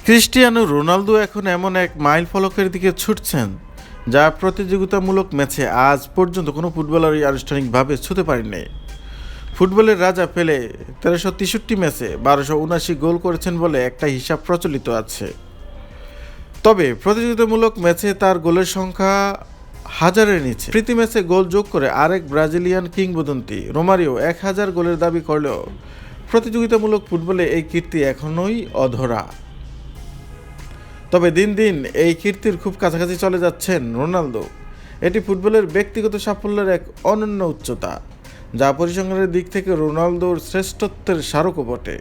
Cristiano Ronaldo এখন এমন এক মাইল ফলকের দিকে ছুটছেন যা প্রতিযোগিতামূলক ম্যাচে আজ পর্যন্ত কোনো ফুটবলারই আনুষ্ঠানিকভাবে ছুঁতে পারেননি। ফুটবলের রাজা পেলে 1363 ম্যাচে 1279 গোল করেছেন বলে একটা হিসাব প্রচলিত আছে। তবে প্রতিযোগিতামূলক ম্যাচে তার গোলের সংখ্যা হাজারের নিচে। প্রীতি ম্যাচে গোল যোগ করে আরেক ব্রাজিলিয়ান কিংবদন্তি রোমারিও 1000 গোলের দাবি করলেও প্রতিযোগিতামূলক ফুটবলে এই কীর্তি এখনোই অধরা। তবে দিন দিন এই কীর্তির খুব কাছাকাছি চলে যাচ্ছেন রোনালদো। এটি ফুটবলের ব্যক্তিগত সাফল্যের এক অনন্য উচ্চতা, যা পরিসংখ্যানের দিক থেকে রোনালদোর শ্রেষ্ঠত্বের স্মারকও বটে।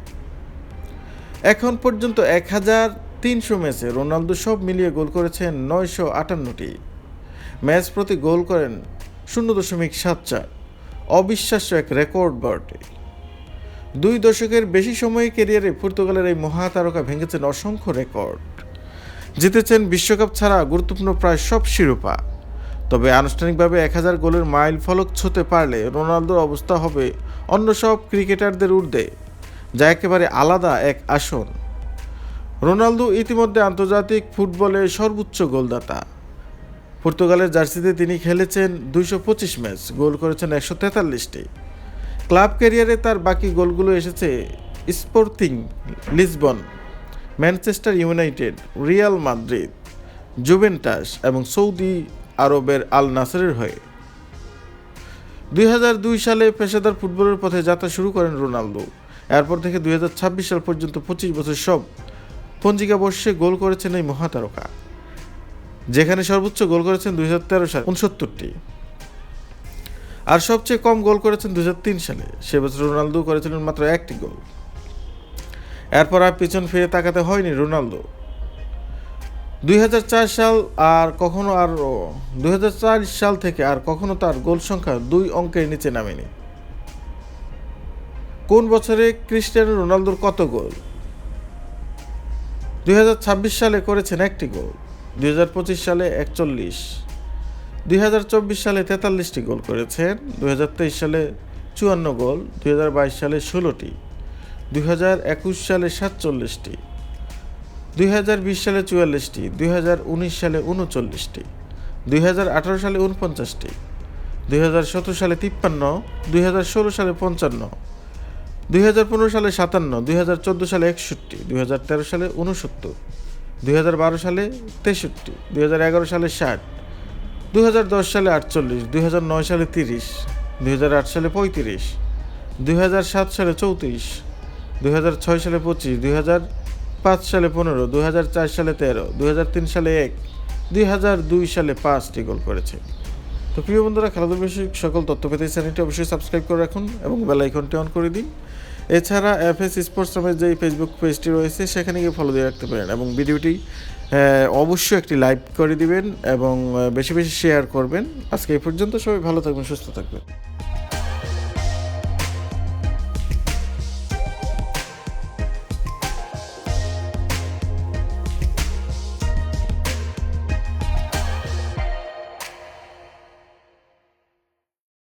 এখন পর্যন্ত 1300 ম্যাচে রোনালদো সব মিলিয়ে গোল করেছেন 958টি। ম্যাচ প্রতি গোল করেন 0.74, অবিশ্বাস্য এক রেকর্ড বটে। 2 দশকের বেশি সময় ক্যারিয়ারে পর্তুগালের এই মহাতারকা ভেঙেছেন অসংখ্য রেকর্ড, জিতেছেন বিশ্বকাপ ছাড়া গুরুত্বপূর্ণ প্রায় সব শিরোপা। তবে আনুষ্ঠানিকভাবে 1000 গোলের মাইল ফলক ছুঁতে পারলে রোনালদোর অবস্থা হবে অন্য সব ক্রিকেটারদের ঊর্ধ্বে, যা একেবারে আলাদা এক আসন। রোনালদো ইতিমধ্যে আন্তর্জাতিক ফুটবলে সর্বোচ্চ গোলদাতা। পর্তুগালের জার্সিতে তিনি খেলেছেন 225 ম্যাচ, গোল করেছেন 143টি। ক্লাব ক্যারিয়ারে তার বাকি গোলগুলো এসেছে sporting Lisbon, Manchester United, Real Madrid, Juventus এবং সৌদি আরবের আল নাসরের হয়ে। 2002 সালে পেশাদার ফুটবলের পথে যাত্রা শুরু করেন রোনালদো। এরপর থেকে 2026 সাল পর্যন্ত 25 বছর সব পঞ্জিকা বর্ষে গোল করেছেন এই মহাতারকা, যেখানে সর্বোচ্চ গোল করেছেন 2013 সালে 69টি, আর সবচেয়ে কম গোল করেছেন 2003 সালে। সে বছর রোনালদো করেছিলেন মাত্র 1টি গোল। এরপর আর পিছন ফিরে তাকাতে হয়নি রোনালদো। 2004 সাল থেকে আর কখনো তার গোল সংখ্যা 2 অঙ্কের নিচে নামেনি। কোন বছরে ক্রিস্টিয়ানো রোনালদোর কত গোল? 2026 সালে করেছেন 1টি গোল, 2025 সালে 41, 2024 সালে 43টি গোল করেছেন, 2023 সালে 54 গোল, 2022 সালে 16টি, 2021 সালে 47টি, 2020 সালে 44টি, 2019 সালে 39টি, 2018 সালে 49টি, 2017 সালে 53, 2016 সালে 55, 2015 সালে 57, 2014 সালে 61, 2013 সালে 69, 2012 সালে 63, 2011 সালে 60, 2010 সালে 48, 2009 সালে 30, 2008 সালে 35, 2007 সালে 34, 2006 সালে 25, 2005 সালে 15, 2004 সালে 13, 2003 সালে 1, 2002 সালে 5টি গোল করেছে। তো প্রিয় বন্ধুরা, খেলাধুলা বিষয়ক সকল তথ্য পেতে চ্যানেলটি অবশ্যই সাবস্ক্রাইব করে রাখুন এবং বেল আইকনটি অন করে দিন। এছাড়া এফএস স্পোর্টস নামের যে ফেসবুক পেজটি রয়েছে সেখানে গিয়ে ফলো দিয়ে রাখতে পারেন এবং ভিডিওটি অবশ্যই একটি লাইক করে দিবেন এবং বেশি বেশি শেয়ার করবেন। আজকে এই পর্যন্ত, সবাই ভালো থাকবেন, সুস্থ থাকবেন।